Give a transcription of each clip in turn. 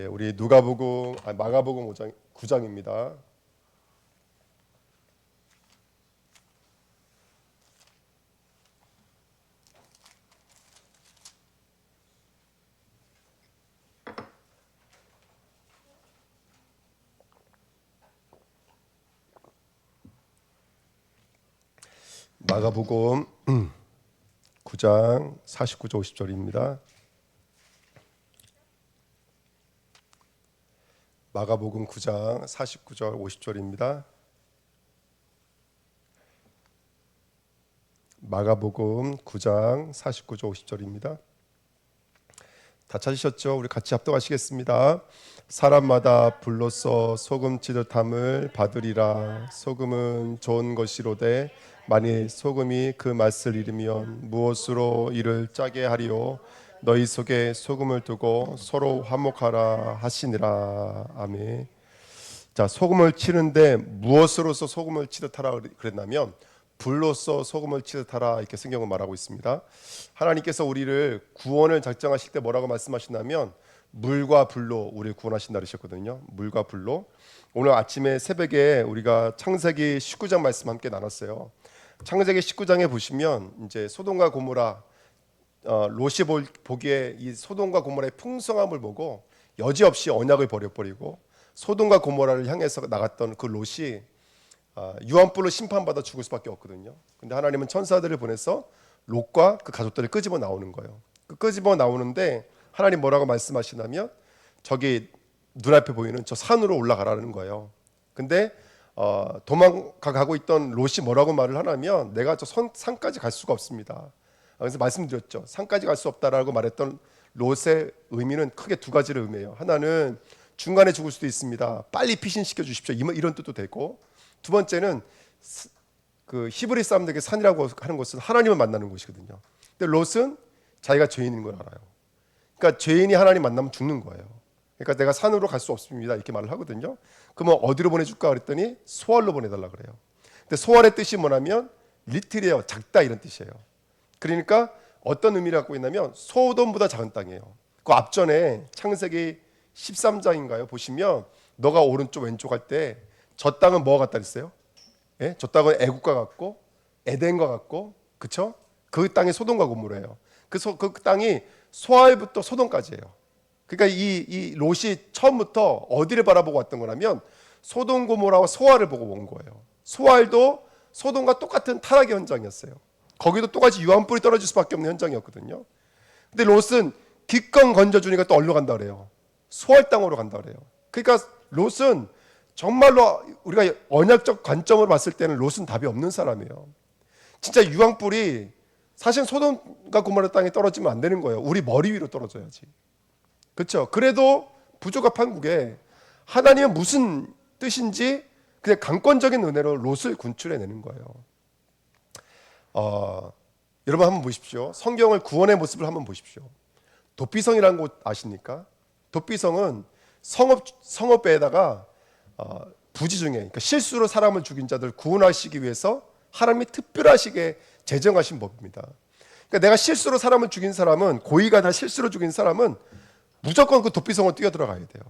우리 누가복음 마가복음 5장 9장입니다. 마가복음 9장 49절 50절입니다. 마가복음 9장 49절 50절입니다. 마가복음 9장 49절 50절입니다. 다 찾으셨죠? 우리 같이 합독하시겠습니다. 사람마다 불로써 소금 치듯 함을 받으리라. 소금은 좋은 것이로되 만일 소금이 그 맛을 잃으면 무엇으로 이를 짜게 하리요. 너희 속에 소금을 두고 서로 화목하라 하시니라. 아멘. 자, 소금을 치는데 무엇으로서 소금을 치듯 하라 그랬냐면 불로써 소금을 치듯 하라, 이렇게 성경은 말하고 있습니다. 하나님께서 우리를 구원을 작정하실 때 뭐라고 말씀하시냐면 물과 불로 우리를 구원하신다 그러셨거든요. 물과 불로. 오늘 아침에 새벽에 우리가 창세기 19장 말씀 함께 나눴어요. 창세기 19장에 보시면 이제 소돔과 고모라, 롯이 보기에 이 소돔과 고모라의 풍성함을 보고 여지없이 언약을 버려버리고 소돔과 고모라를 향해서 나갔던 그 롯이 유황불로 심판받아 죽을 수밖에 없거든요. 근데 하나님은 천사들을 보내서 롯과 그 가족들을 끄집어 나오는 거예요. 그 끄집어 나오는데 하나님 뭐라고 말씀하시냐면 저기 눈앞에 보이는 저 산으로 올라가라는 거예요. 근데 도망가고 있던 롯이 뭐라고 말을 하냐면 내가 저 산까지 갈 수가 없습니다. 그래서 말씀드렸죠. 산까지 갈 수 없다라고 말했던 롯의 의미는 크게 두 가지를 의미해요. 하나는 중간에 죽을 수도 있습니다. 빨리 피신시켜 주십시오. 이런 뜻도 되고, 두 번째는 그 히브리 사람들에게 산이라고 하는 것은 하나님을 만나는 곳이거든요. 근데 롯은 자기가 죄인인 걸 알아요. 그러니까 죄인이 하나님 만나면 죽는 거예요. 그러니까 내가 산으로 갈 수 없습니다, 이렇게 말을 하거든요. 그러면 어디로 보내줄까 그랬더니 소알로 보내달라 그래요. 근데 소알의 뜻이 뭐냐면 리틀이에요, 작다, 이런 뜻이에요. 그러니까 어떤 의미를 갖고 있냐면 소돔보다 작은 땅이에요. 그 앞전에 창세기 13장인가요? 보시면 너가 오른쪽 왼쪽 할 때 저 땅은 뭐가 같다 그랬어요? 예? 저 땅은 애국과 같고 에덴과 같고, 그쵸? 그 땅이 소돔과 고모라예요. 그 땅이 소알부터 소돔까지예요. 그러니까 이 롯이 처음부터 어디를 바라보고 왔던 거냐면 소돔 고모라와 소알을 보고 온 거예요. 소알도 소돔과 똑같은 타락의 현장이었어요. 거기도 똑같이 유황불이 떨어질 수밖에 없는 현장이었거든요. 근데 롯은 기껏 건져주니까 또 어디로 간다 그래요? 소알 땅으로 간다 그래요. 그러니까 롯은 정말로 우리가 언약적 관점으로 봤을 때는 롯은 답이 없는 사람이에요. 진짜 유황불이 사실 소돔과 고모라 땅에 떨어지면 안 되는 거예요. 우리 머리 위로 떨어져야지. 그렇죠? 그래도 부족한 판국에 하나님은 무슨 뜻인지 그냥 강권적인 은혜로 롯을 군출해내는 거예요. 여러분 한번 보십시오. 성경을 구원의 모습을 한번 보십시오. 도피성이라는 곳 아십니까? 도피성은 성읍배에다가 부지 중에, 그러니까 실수로 사람을 죽인 자들 구원하시기 위해서 하나님이 특별하시게 제정하신 법입니다. 그러니까 내가 실수로 사람을 죽인 사람은, 고의가 다 실수로 죽인 사람은 무조건 그 도피성을 뛰어들어가야 돼요.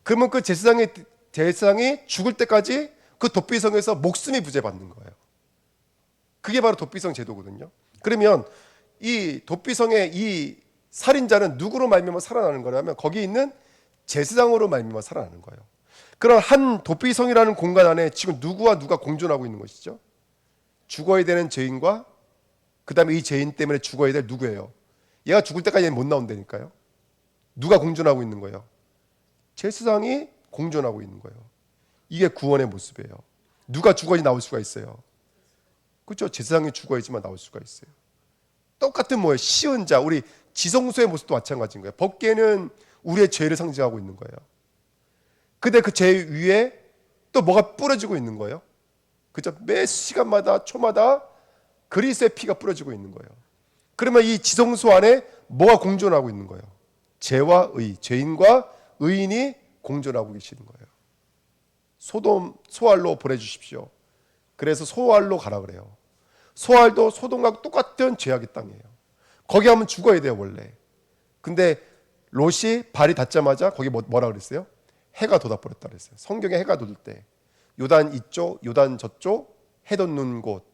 그러면 그 제사장이 죽을 때까지 그 도피성에서 목숨이 부재받는 거예요. 그게 바로 도피성 제도거든요. 그러면 이 도피성의 이 살인자는 누구로 말미암아 살아나는 거냐면 거기 있는 제사장으로 말미암아 살아나는 거예요. 그런 한 도피성이라는 공간 안에 지금 누구와 누가 공존하고 있는 것이죠? 죽어야 되는 죄인과 그 다음에 이 죄인 때문에 죽어야 될 누구예요? 얘가 죽을 때까지 못 나온다니까요. 누가 공존하고 있는 거예요? 제사장이 공존하고 있는 거예요. 이게 구원의 모습이에요. 누가 죽어야지 나올 수가 있어요? 그렇죠? 제사장이 죽어야지만 나올 수가 있어요. 똑같은 뭐예요? 시은자, 우리 지성소의 모습도 마찬가지인 거예요. 법궤는 우리의 죄를 상징하고 있는 거예요. 근데 그 죄 위에 또 뭐가 뿌려지고 있는 거예요? 그죠? 매 시간마다 초마다 그리스도의 피가 뿌려지고 있는 거예요. 그러면 이 지성소 안에 뭐가 공존하고 있는 거예요? 죄와 의, 죄인과 의인이 공존하고 계시는 거예요. 소알로 보내주십시오. 그래서 소알로 가라 그래요. 소알도 소돔과 똑같은 죄악의 땅이에요. 거기 하면 죽어야 돼요 원래. 근데 롯이 발이 닿자마자 거기 뭐라 그랬어요? 해가 돋아버렸다 그랬어요. 성경에 해가 돋을 때 요단 이쪽 요단 저쪽 해 돋는 곳,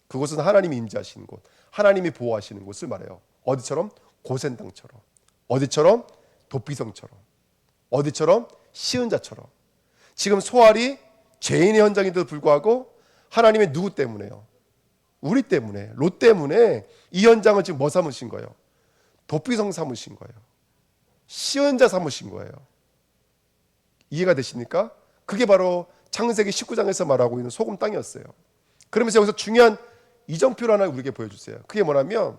그곳은 하나님이 임재하시는 곳, 하나님이 보호하시는 곳을 말해요. 어디처럼? 고센 땅처럼. 어디처럼? 도피성처럼. 어디처럼? 시은자처럼. 지금 소알이 죄인의 현장인데도 불구하고 하나님의 누구 때문에요? 우리 때문에, 롯 때문에 이 현장을 지금 뭐 삼으신 거예요? 도피성 삼으신 거예요. 시은자 삼으신 거예요. 이해가 되십니까? 그게 바로 창세기 19장에서 말하고 있는 소금 땅이었어요. 그러면서 여기서 중요한 이정표를 하나 우리에게 보여주세요. 그게 뭐냐면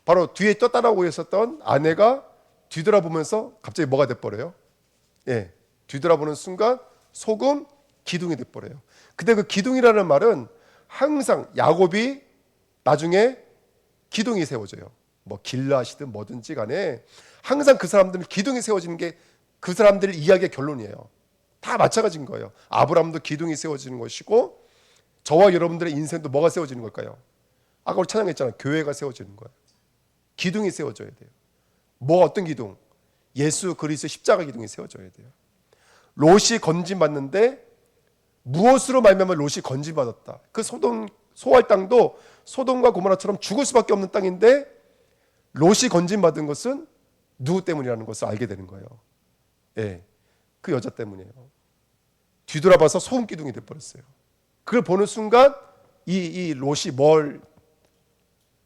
바로 뒤에 따라오고 있었던 아내가 뒤돌아보면서 갑자기 뭐가 돼버려요? 예, 뒤돌아보는 순간 소금 기둥이 돼버려요. 근데 그 기둥이라는 말은 항상 야곱이 나중에 기둥이 세워져요. 뭐 길라시든 뭐든지 간에 항상 그 사람들은 기둥이 세워지는 게 그 사람들 이야기의 결론이에요. 다 마찬가지인 거예요. 아브라함도 기둥이 세워지는 것이고 저와 여러분들의 인생도 뭐가 세워지는 걸까요? 아까 우리 찬양했잖아요. 교회가 세워지는 거예요. 기둥이 세워져야 돼요. 뭐 어떤 기둥? 예수 그리스도 십자가 기둥이 세워져야 돼요. 롯이 건진받는데 무엇으로 말미암아 롯이 건진받았다. 그 소알 땅도 소돔과 고모라처럼 죽을 수밖에 없는 땅인데 롯이 건진받은 것은 누구 때문이라는 것을 알게 되는 거예요. 예, 그 여자 때문이에요. 뒤돌아봐서 소금 기둥이 돼버렸어요. 그걸 보는 순간 이 롯이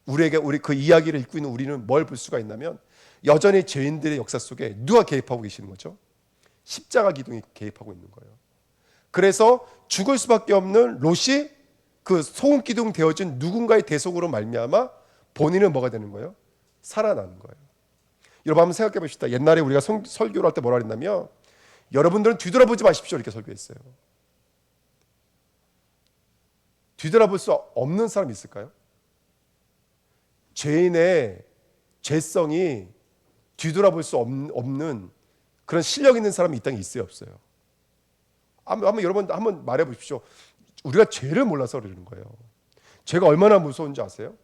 우리 그 이야기를 읽고 있는 우리는 뭘 볼 수가 있냐면 여전히 죄인들의 역사 속에 누가 개입하고 계시는 거죠? 십자가 기둥이 개입하고 있는 거예요. 그래서 죽을 수밖에 없는 롯이 그 소금 기둥 되어진 누군가의 대속으로 말미암아 본인은 뭐가 되는 거예요? 살아나는 거예요. 여러분 한번 생각해 봅시다. 옛날에 우리가 설교를 할 때 뭐라 그랬냐면 여러분들은 뒤돌아보지 마십시오 이렇게 설교했어요. 뒤돌아볼 수 없는 사람이 있을까요? 죄인의 죄성이 뒤돌아볼 수 없는 그런 실력 있는 사람이 이 땅에 있어요, 없어요? 한번 여러분 한번 말해 보십시오. 우리가 죄를 몰라서 그러는 거예요. 죄가 얼마나 무서운지 아세요?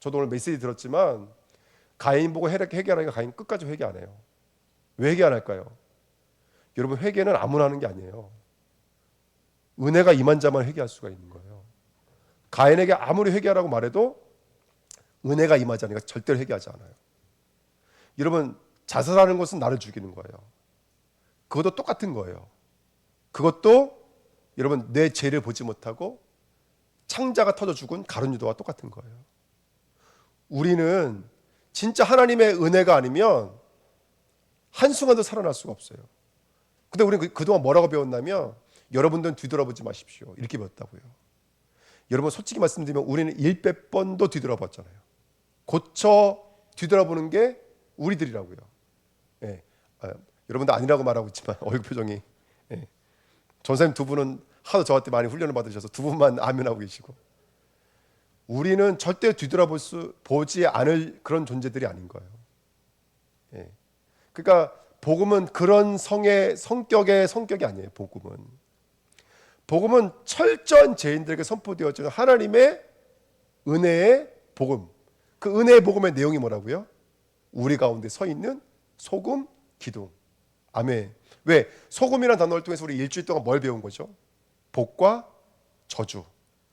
저도 오늘 메시지 들었지만 가인 보고 회개하니까 가인 끝까지 회개 안 해요. 왜 회개 안 할까요? 여러분 회개는 아무나 하는 게 아니에요. 은혜가 임한 자만 회개할 수가 있는 거예요. 가인에게 아무리 회개하라고 말해도 은혜가 임하지 않으니까 절대로 회개하지 않아요. 여러분 자살하는 것은 나를 죽이는 거예요. 그것도 똑같은 거예요. 그것도 여러분 내 죄를 보지 못하고 창자가 터져 죽은 가룟 유다와 똑같은 거예요. 우리는 진짜 하나님의 은혜가 아니면 한순간도 살아날 수가 없어요. 근데 우리는 그동안 뭐라고 배웠냐면 여러분들은 뒤돌아보지 마십시오. 이렇게 배웠다고요. 여러분 솔직히 말씀드리면 우리는 100번도 뒤돌아봤잖아요. 고쳐 뒤돌아보는 게 우리들이라고요. 예. 여러분도 아니라고 말하고 있지만 얼굴 표정이. 예. 전사님 두 분은 하도 저한테 많이 훈련을 받으셔서 두 분만 아멘하고 계시고 우리는 절대 보지 않을 그런 존재들이 아닌 거예요. 예. 그러니까 복음은 그런 성격의 성격이 아니에요. 복음은 철저한 죄인들에게 선포되어지는 하나님의 은혜의 복음. 그 은혜의 복음의 내용이 뭐라고요? 우리 가운데 서 있는 소금 기둥. 아멘. 왜? 소금이라는 단어를 통해서 우리 일주일 동안 뭘 배운 거죠? 복과 저주,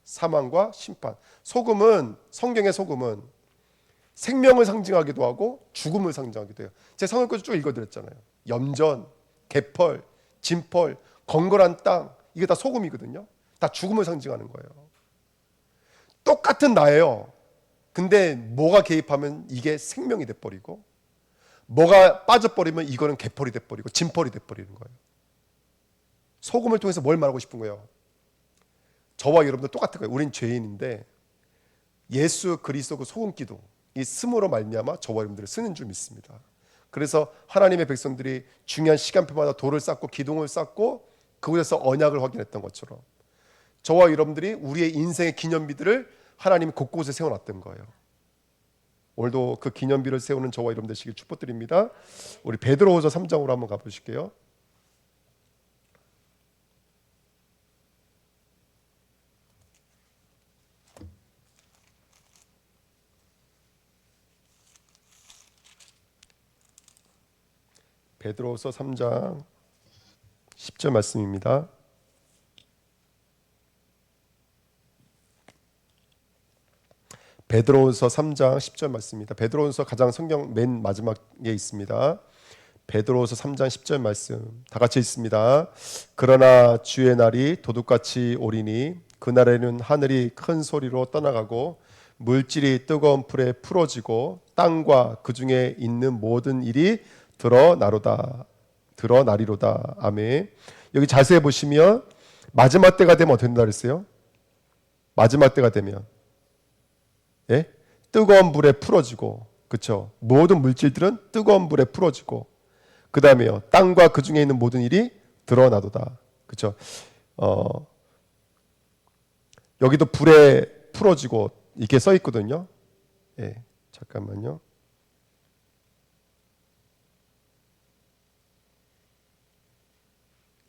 사망과 심판. 성경의 소금은 생명을 상징하기도 하고 죽음을 상징하기도 해요. 제 성경까지 쭉 읽어드렸잖아요. 염전, 개펄, 진펄, 건건한 땅, 이게 다 소금이거든요. 다 죽음을 상징하는 거예요. 똑같은 나예요. 근데 뭐가 개입하면 이게 생명이 돼버리고 뭐가 빠져버리면 이거는 개펄이 돼버리고 진펄이 돼버리는 거예요. 소금을 통해서 뭘 말하고 싶은 거예요? 저와 여러분도 똑같은 거예요. 우린 죄인인데 예수 그리스도 그 소금 기둥 이 스므로 말미암아 저와 여러분들을 쓰는 줄 믿습니다. 그래서 하나님의 백성들이 중요한 시간표마다 돌을 쌓고 기둥을 쌓고 그곳에서 언약을 확인했던 것처럼 저와 여러분들이 우리의 인생의 기념비들을 하나님이 곳곳에 세워놨던 거예요. 오늘도 그 기념비를 세우는 저와 여러분 되시길 축복드립니다. 우리 베드로후서 3장으로 한번 가보실게요. 베드로후서 3장 10절 말씀입니다. 베드로후서 3장 10절 말씀입니다. 베드로후서 가장 성경 맨 마지막에 있습니다. 베드로후서 3장 10절 말씀 다 같이 읽습니다. 그러나 주의 날이 도둑같이 오리니 그날에는 하늘이 큰 소리로 떠나가고 물질이 뜨거운 불에 풀어지고 땅과 그 중에 있는 모든 일이 드러나리로다. 아멘. 여기 자세히 보시면 마지막 때가 되면 어떻게 된다 그랬어요? 마지막 때가 되면 예? 뜨거운 불에 풀어지고, 그렇죠? 모든 물질들은 뜨거운 불에 풀어지고, 그 다음에요, 땅과 그 중에 있는 모든 일이 드러나도다. 그렇죠? 여기도 불에 풀어지고 이렇게 써 있거든요. 예, 잠깐만요.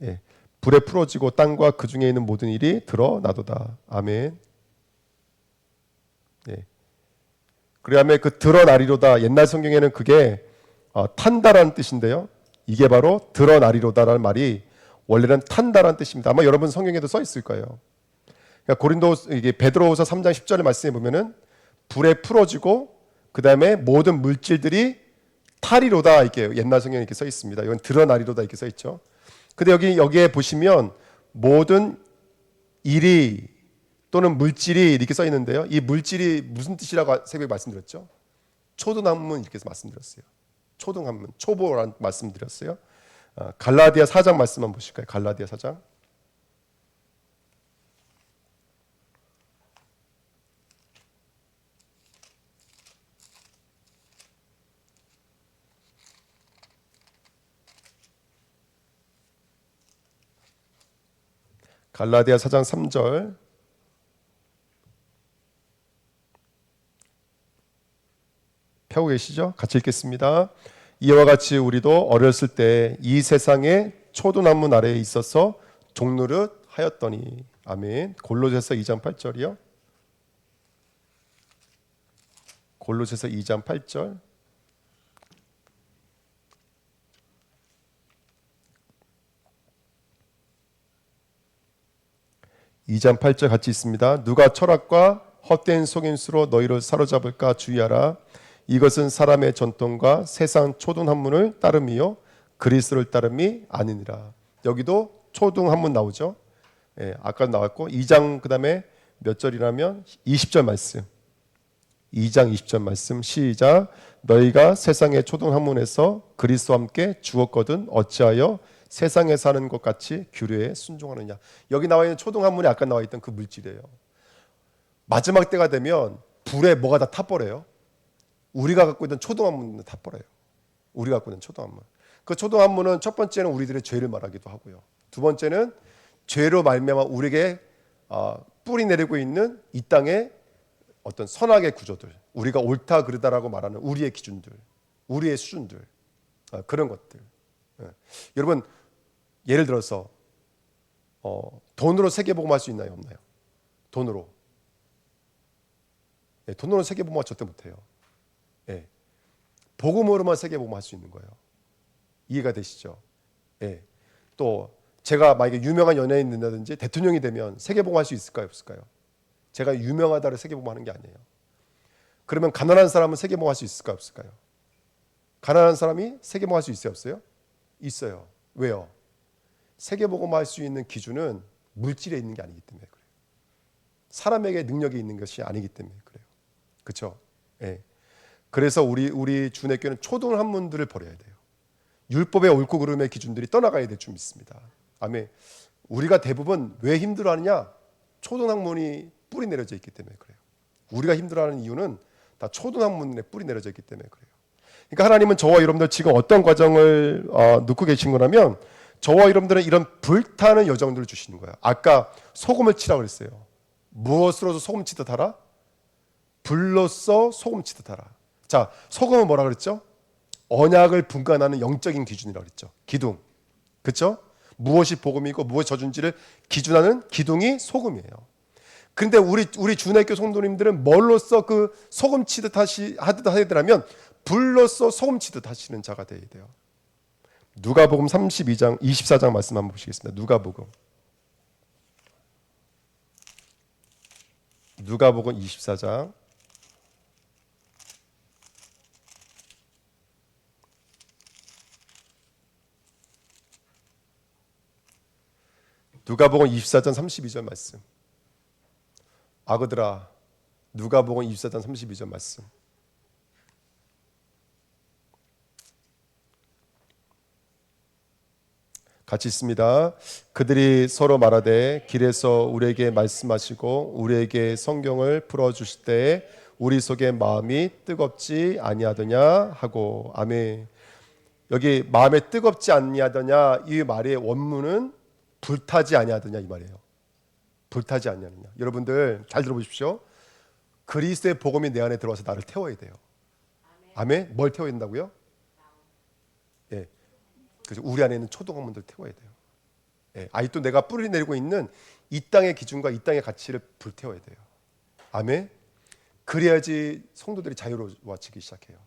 예, 불에 풀어지고 땅과 그 중에 있는 모든 일이 드러나도다. 아멘. 예. 그다음에 그 드러나리로다. 옛날 성경에는 그게 탄다라는 뜻인데요. 이게 바로 드러나리로다라는 말이 원래는 탄다라는 뜻입니다. 아마 여러분 성경에도 써 있을 거예요. 그러니까 이게 베드로후서 3장 10절의 말씀에 보면은 불에 풀어지고 그다음에 모든 물질들이 타리로다 이렇게 옛날 성경에 이렇게 써 있습니다. 이건 드러나리로다 이렇게 써 있죠. 근데 여기에 보시면 모든 일이 또는 물질이 이렇게 써 있는데요. 이 물질이 무슨 뜻이라고 새벽에 말씀드렸죠? 초등학문 이렇게 말씀드렸어요. 초등학문, 초보라는 말씀드렸어요. 갈라디아 4장 말씀 한번 보실까요? 갈라디아 4장. 갈라디아 4장 3절. 펴고 계시죠? 같이 읽겠습니다. 이와 같이 우리도 어렸을 때 이 세상의 초등학문 아래에 있어서 종노릇 하였더니. 아멘. 골로새서 2장 8절이요. 골로새서 2장 8절. (2장 8절) 같이 있습니다. 누가 철학과 헛된 속임수로 너희를 사로잡을까 주의하라. 이것은 사람의 전통과 세상 초등학문을 따름이요 그리스도를 따름이 아니니라. 여기도 초등학문 나오죠. 예, 아까 나왔고 2장 그다음에 몇 절이라면 20절 말씀. 2장 20절 말씀 시작. 너희가 세상의 초등학문에서 그리스도와 함께 죽었거든 어찌하여 세상에 사는 것 같이 규례에 순종하느냐. 여기 나와 있는 초등학문이 아까 나와 있던 그 물질이에요. 마지막 때가 되면 불에 뭐가 다 타버려요. 우리가 갖고 있던 초등학문은 다 버려요. 우리가 갖고 있는 초등학문. 그 초등학문은 첫 번째는 우리들의 죄를 말하기도 하고요. 두 번째는 죄로 말미암아 우리에게 뿌리 내리고 있는 이 땅의 어떤 선악의 구조들, 우리가 옳다 그르다라고 말하는 우리의 기준들, 우리의 수준들, 그런 것들. 여러분 예를 들어서 돈으로 세계복음할 수 있나요, 없나요? 돈으로. 돈으로 세계복음화 절대 못해요. 복음으로만 세계복음할 수 있는 거예요. 이해가 되시죠? 또 제가 만약에 유명한 연예인 된다든지 대통령이 되면 세계복음할 수 있을까요, 없을까요? 제가 유명하다를 세계복음하는 게 아니에요. 그러면 가난한 사람은 세계복음할 수 있을까요, 없을까요? 가난한 사람이 세계복음할 수 있어요, 없어요? 있어요. 왜요? 세계복음할 수 있는 기준은 물질에 있는 게 아니기 때문에 그래요. 사람에게 능력이 있는 것이 아니기 때문에 그래요. 그렇죠? 그래서 우리 주내교는 초등학문들을 버려야 돼요. 율법의 옳고 그름의 기준들이 떠나가야 될 줄 믿습니다. 아멘. 우리가 대부분 왜 힘들어하느냐? 초등학문이 뿌리 내려져 있기 때문에 그래요. 우리가 힘들어하는 이유는 다 초등학문에 뿌리 내려져 있기 때문에 그래요. 그러니까 하나님은 저와 여러분들 지금 어떤 과정을 놓고 계신 거냐면 저와 여러분들은 이런 불타는 여정들을 주시는 거예요. 아까 소금을 치라고 그랬어요. 무엇으로서 소금 치듯 하라? 불로써 소금 치듯 하라. 자, 소금은 뭐라 그랬죠? 언약을 분간하는 영적인 기준이라고 그랬죠. 기둥. 그렇죠? 무엇이 복음이고 무엇이 저준지를 기준하는 기둥이 소금이에요. 근데 우리 주내교 성도님들은 뭘로써 그 소금 치듯 하듯 하시더라면 불로써 소금 치듯 하시는 자가 되어야 돼요. 누가복음 32장 24장 말씀 한번 보시겠습니다. 누가복음 24장 누가복음 24장 32절 말씀. 아그들아, 누가복음 24장 32절 말씀. 같이 있습니다. 그들이 서로 말하되 길에서 우리에게 말씀하시고 우리에게 성경을 풀어주실 때에 우리 속에 마음이 뜨겁지 아니하더냐 하고. 아멘. 여기 마음에 뜨겁지 아니하더냐, 이 말의 원문은 불타지 아니하더냐 이 말이에요. 불타지 아니하느냐. 여러분들 잘 들어보십시오. 그리스도의 복음이 내 안에 들어와서 나를 태워야 돼요. 아멘. 뭘 태워야 된다고요? 예. 그래서 우리 안에 있는 초동학문들을 태워야 돼요. 예. 아직도 내가 뿌리 내리고 있는 이 땅의 기준과 이 땅의 가치를 불태워야 돼요. 아멘. 그래야지 성도들이 자유로워지기 시작해요.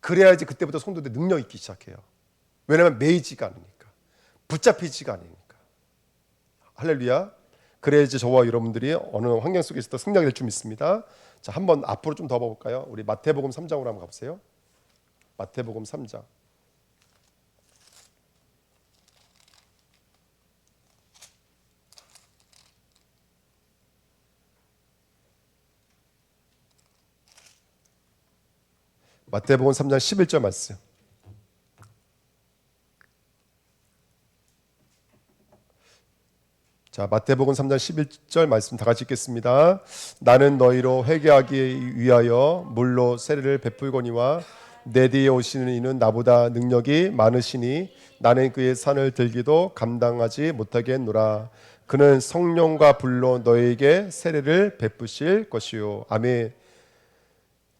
그래야지 그때부터 성도들이 능력 있기 시작해요. 왜냐하면 매이지가 않으니까, 붙잡히지가 않으니까. 할렐루야. 그래야지 저와 여러분들이 어느 환경 속에서도 승리하게 될 줄 믿습니다. 자, 한번 앞으로 좀 더 볼까요? 우리 마태복음 3장으로 한번 가보세요. 마태복음 3장. 마태복음 3장 11절 말씀. 자, 마태복음 3장 11절 말씀 다 같이 읽겠습니다. 나는 너희로 회개하기 위하여 물로 세례를 베풀거니와 내 뒤에 오시는 이는 나보다 능력이 많으시니 나는 그의 산을 들기도 감당하지 못하겠노라. 그는 성령과 불로 너희에게 세례를 베푸실 것이요. 아멘.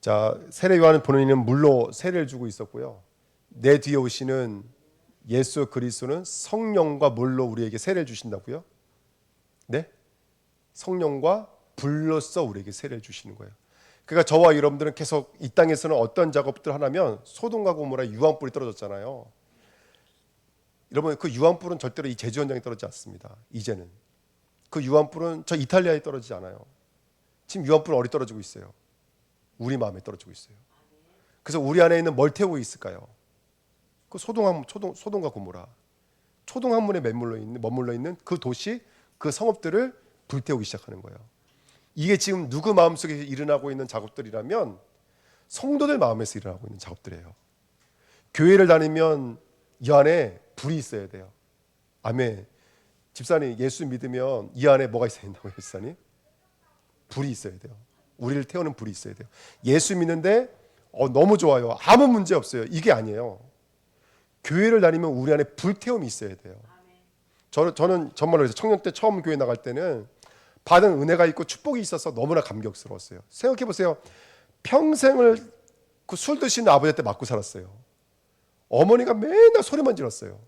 자, 세례 요한은 본인은 물로 세례를 주고 있었고요. 내 뒤에 오시는 예수 그리스도는 성령과 물로 우리에게 세례를 주신다고요? 네? 성령과 불로써 우리에게 세례를 주시는 거예요. 그러니까 저와 여러분들은 계속 이 땅에서는 어떤 작업들 하냐면 소돔과 고모라 유황불이 떨어졌잖아요. 여러분, 그 유황불은 절대로 이 제주 현장에 떨어지지 않습니다. 이제는 그 유황불은 저 이탈리아에 떨어지지 않아요. 지금 유황불은 어디 떨어지고 있어요? 우리 마음에 떨어지고 있어요. 그래서 우리 안에 있는 뭘 태우고 있을까요? 그 소돔과 고모라, 초동학문에 머물러 있는 그 도시, 그 성읍들을 불태우기 시작하는 거예요. 이게 지금 누구 마음속에 일어나고 있는 작업들이라면 성도들 마음에서 일어나고 있는 작업들이에요. 교회를 다니면 이 안에 불이 있어야 돼요. 아멘. 집사님, 예수 믿으면 이 안에 뭐가 있어야 된다고요, 집사님? 불이 있어야 돼요. 우리를 태우는 불이 있어야 돼요. 예수 믿는데 너무 좋아요, 아무 문제 없어요, 이게 아니에요. 교회를 다니면 우리 안에 불태움이 있어야 돼요. 저는 정말로 청년 때 처음 교회 나갈 때는 받은 은혜가 있고 축복이 있어서 너무나 감격스러웠어요. 생각해 보세요. 평생을 그 술 드시는 아버지한테 맞고 살았어요. 어머니가 맨날 소리만 질렀어요.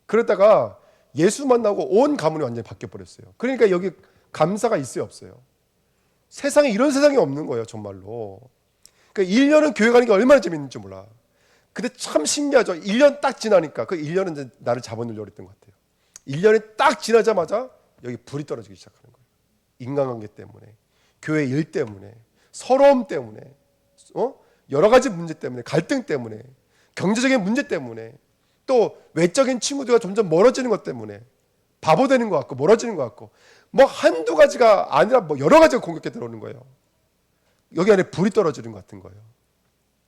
그러다가 예수 만나고 온 가문이 완전히 바뀌어 버렸어요. 그러니까 여기 감사가 있어요, 없어요? 세상에 이런 세상이 없는 거예요, 정말로. 그러니까 1년은 교회 가는 게 얼마나 재밌는지 몰라. 근데 참 신기하죠. 1년 딱 지나니까, 그 1년은 이제 나를 잡아놓으려고 했던 것 같아요. 1년이 딱 지나자마자 여기 불이 떨어지기 시작하는 거예요. 인간관계 때문에, 교회 일 때문에, 서러움 때문에, 여러 가지 문제 때문에, 갈등 때문에, 경제적인 문제 때문에, 또 외적인 친구들과 점점 멀어지는 것 때문에 바보 되는 것 같고 멀어지는 것 같고, 뭐 한두 가지가 아니라 뭐 여러 가지가 공격해 들어오는 거예요. 여기 안에 불이 떨어지는 것 같은 거예요.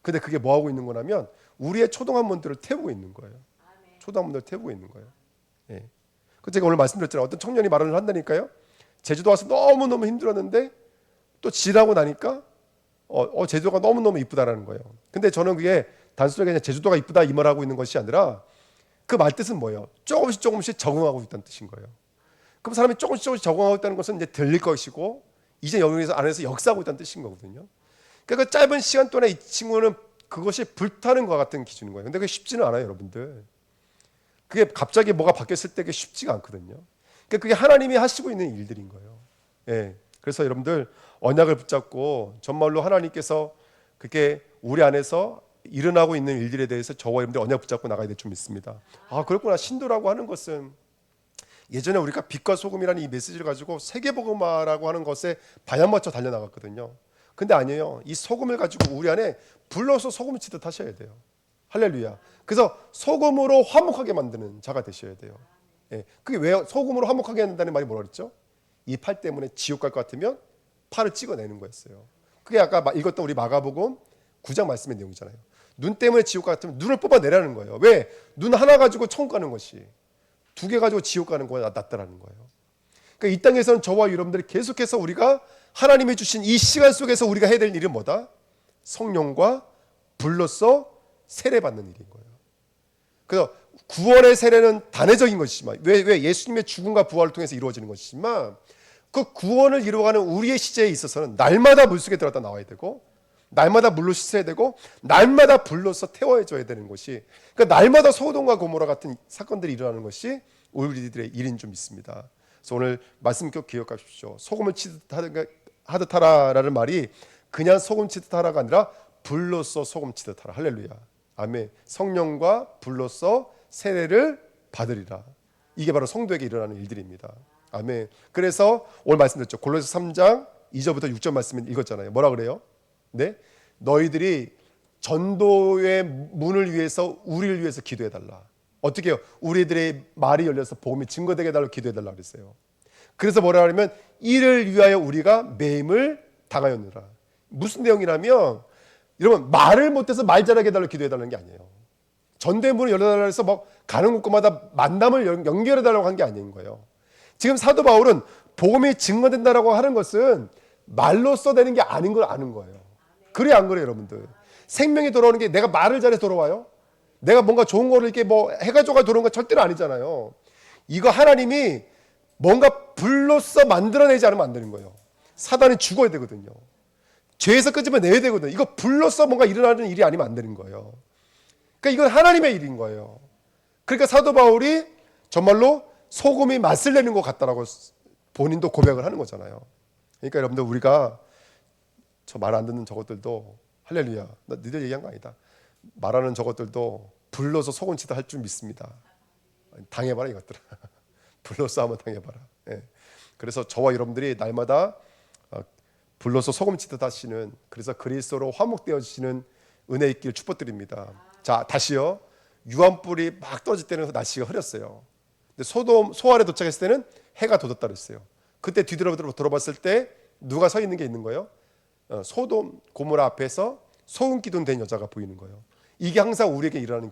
근데 그게 뭐 하고 있는 거냐면 우리의 초동학문들을 태우고 있는 거예요. 초동학문들을 태우고 있는 거예요. 예. 그 제가 오늘 말씀드렸잖아요. 어떤 청년이 말을 한다니까요. 제주도 와서 너무너무 힘들었는데 또 지나고 나니까 제주도가 너무너무 이쁘다라는 거예요. 근데 저는 그게 단순하게 그냥 제주도가 이쁘다 이 말하고 있는 것이 아니라 그 말 뜻은 뭐예요? 조금씩 적응하고 있다는 뜻인 거예요. 그럼 사람이 조금씩 적응하고 있다는 것은 이제 들릴 것이고 이제 여기서 안에서 역사하고 있다는 뜻인 거거든요. 그러니까 그 짧은 시간 동안에 이 친구는 그것이 불타는 것 같은 기준인 거예요. 근데 그게 쉽지는 않아요, 여러분들. 그게 갑자기 뭐가 바뀌었을 때 그게 쉽지가 않거든요. 그러니까 그게 하나님이 하시고 있는 일들인 거예요. 예. 그래서 여러분들 언약을 붙잡고 정말로 하나님께서 그게 우리 안에서 일어나고 있는 일들에 대해서 저와 여러분들 언약 붙잡고 나가야 될 줄 믿습니다. 아, 그렇구나. 신도라고 하는 것은 예전에 우리가 빛과 소금이라는 이 메시지를 가지고 세계복음화라고 하는 것에 방향 맞춰 달려나갔거든요. 근데 아니에요. 이 소금을 가지고 우리 안에 불러서 소금을 치듯 하셔야 돼요. 할렐루야. 그래서 소금으로 화목하게 만드는 자가 되셔야 돼요. 예. 그게 왜 소금으로 화목하게 한다는 말이 뭐라 그랬죠? 이 팔 때문에 지옥 갈 것 같으면 팔을 찍어내는 거였어요. 그게 아까 읽었던 우리 마가복음 9장 말씀의 내용이잖아요. 눈 때문에 지옥 같으면 눈을 뽑아내라는 거예요. 왜? 눈 하나 가지고 천국 가는 것이 두 개 가지고 지옥 가는 거가 낫다라는 거예요. 그러니까 이 땅에서는 저와 여러분들이 계속해서 우리가 하나님이 주신 이 시간 속에서 우리가 해야 될 일은 뭐다? 성령과 불로써 세례받는 일인 거예요. 그래서 구원의 세례는 단회적인 것이지만 왜 예수님의 죽음과 부활을 통해서 이루어지는 것이지만 그 구원을 이루어가는 우리의 시제에 있어서는 날마다 물속에 들어갔다 나와야 되고 날마다 물로 씻어야 되고 날마다 불로서 태워줘야 되는 것이 그러니까 날마다 소돔과 고모라 같은 사건들이 일어나는 것이 우리들의 일인 줄 믿습니다. 그래서 오늘 말씀 꼭 기억하십시오. 소금을 치듯 하듯 하라라는 말이 그냥 소금 치듯 하라가 아니라 불로서 소금 치듯 하라. 할렐루야. 아멘. 성령과 불로서 세례를 받으리라. 이게 바로 성도에게 일어나는 일들입니다. 아멘. 그래서 오늘 말씀드렸죠. 골로새 3장 2절부터 6절 말씀 읽었잖아요. 뭐라 그래요? 네? 너희들이 전도의 문을 위해서 우리를 위해서 기도해 달라. 어떻게 해요? 우리들의 말이 열려서 복음이 증거되게 해달라고 기도해 달라고 그랬어요. 그래서 뭐라 하냐면 이를 위하여 우리가 매임을 당하였느라. 무슨 내용이라면 여러분 말을 못해서 말 잘하게 해달라고 기도해 달라는 게 아니에요. 전도의 문을 열어달라고 해서 막 가는 곳마다 만남을 연결해 달라고 한 게 아닌 거예요. 지금 사도 바울은 복음이 증거된다라고 하는 것은 말로써 되는 게 아닌 걸 아는 거예요. 그래 안 그래요, 여러분들? 생명이 돌아오는 게 내가 말을 잘해서 돌아와요? 내가 뭔가 좋은 거를 이렇게 뭐 해가지고 돌아오는 건 절대로 아니잖아요. 이거 하나님이 뭔가 불로써 만들어내지 않으면 안 되는 거예요. 사단이 죽어야 되거든요. 죄에서 끄집어내야 되거든요. 이거 불로써 뭔가 일어나는 일이 아니면 안 되는 거예요. 그러니까 이건 하나님의 일인 거예요. 그러니까 사도 바울이 정말로 소금이 맛을 내는 것 같다라고 본인도 고백을 하는 거잖아요. 그러니까 여러분들 우리가 저 말 안 듣는 저것들도 할렐루야. 나 니들 얘기한 거 아니다. 말하는 저것들도 불러서 소금 치다 할 줄 믿습니다. 당해봐라 이것들아. 불러서 한번 당해봐라. 예. 그래서 저와 여러분들이 날마다 불러서 소금 치듯 하시는 그래서 그리스도로 화목되어지시는 은혜 있길 축복드립니다. 자 다시요. 유황불이 막 떨어질 때는 날씨가 흐렸어요. 근데 소알에 도착했을 때는 해가 돋았다 그랬어요. 그때 뒤돌아봤을 때 누가 서 있는 게 있는 거예요? 소돔 고모라 앞에서 소금 기둥 된 여자가 보이는 거예요. 이게 항상 우리에게 일어나는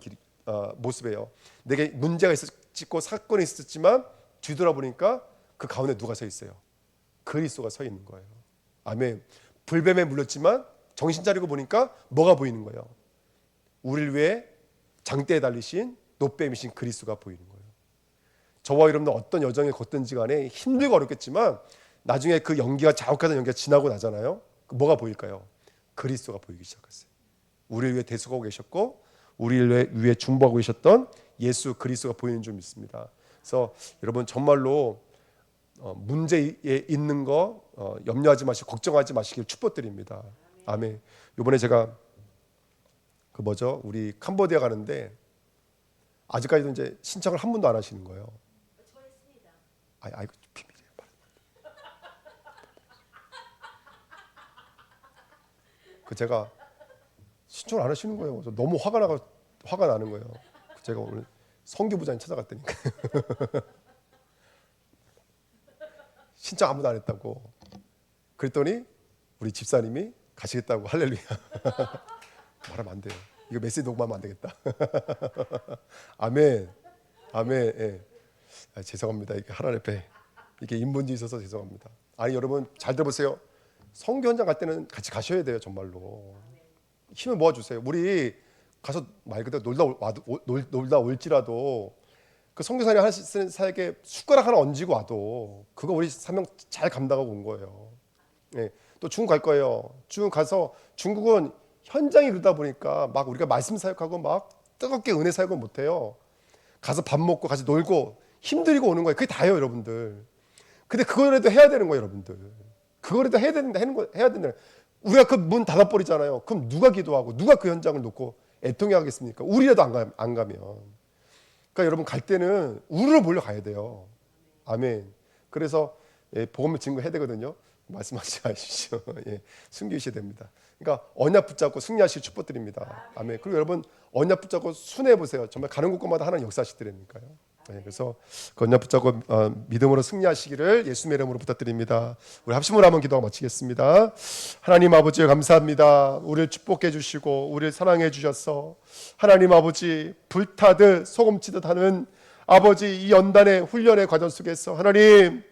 모습이에요. 내게 문제가 있었고 사건이 있었지만 뒤돌아보니까 그 가운데 누가 서 있어요? 그리스도가 서 있는 거예요. 아멘. 불뱀에 물렸지만 정신 차리고 보니까 뭐가 보이는 거예요? 우리를 위해 장대에 달리신 노뱀이신 그리스도가 보이는 거예요. 저와 여러분들 어떤 여정에 걷든지 간에 힘들고 어렵겠지만 나중에 그 연기가 자욱하던 연기가 지나고 나잖아요. 뭐가 보일까요? 그리스도가 보이기 시작했어요. 우리를 위해 대속하고 계셨고 우리를 위해 중보하고 계셨던 예수 그리스도가 보이는 줄 믿습니다. 그래서 여러분 정말로 문제에 있는 거 염려하지 마시고 걱정하지 마시길 축복드립니다. 아멘. 이번에 제가 우리 캄보디아 가는데 아직까지도 이제 신청을 한 번도 안 하시는 거예요. 저 했습니다. 아이고 비밀이에요. 제가 신청을 안 하시는 거예요. 너무 화가 나는 거예요. 제가 오늘 선교부장님 찾아갔다니까 신청 아무도 안 했다고. 그랬더니 우리 집사님이 가시겠다고. 할렐루야. 말하면 안 돼요. 이거 메시지 녹음하면 안 되겠다. 아멘. 아멘. 예. 죄송합니다. 이게 하나님 앞에 이게 인본주의 있어서 죄송합니다. 아니 여러분 잘 들어보세요. 선교 현장 갈 때는 같이 가셔야 돼요. 정말로 힘을 모아주세요. 우리 가서 말 그대로 놀다 올지라도 그 선교사님 하시는 사에게 숟가락 하나 얹고 와도 그거 우리 사명 잘 감당하고 온 거예요. 예. 또 중국 갈 거예요. 중국 가서 중국은 현장이 그러다 보니까 막 우리가 말씀 사역하고 막 뜨겁게 은혜 사역을 못해요. 가서 밥 먹고 같이 놀고 힘들고 오는 거예요. 그게 다예요, 여러분들. 근데 그거라도 해야 되는 거예요, 여러분들. 그거라도 해야 된다. 해야 된다. 우리가 그 문 닫아버리잖아요. 그럼 누가 기도하고 누가 그 현장을 놓고 애통해 하겠습니까? 우리라도 안 가면. 그러니까 여러분 갈 때는 우르르 몰려가야 돼요. 아멘. 그래서 복음을 증거해야 되거든요. 말씀하지 마십시오. 예, 숨기셔야 됩니다. 그러니까 언약 붙잡고 승리하실 축복드립니다. 아멘. 그리고 여러분 언약 붙잡고 순회해 보세요. 정말 가는 곳마다 하나님 역사하시더라니까요. 네, 그래서 그 언약 붙잡고 믿음으로 승리하시기를 예수님의 이름으로 부탁드립니다. 우리 합심으로 한번 기도하고 마치겠습니다. 하나님 아버지 감사합니다. 우리를 축복해 주시고 우리를 사랑해 주셔서 하나님 아버지 불타듯 소금치듯 하는 아버지 이 연단의 훈련의 과정 속에서 하나님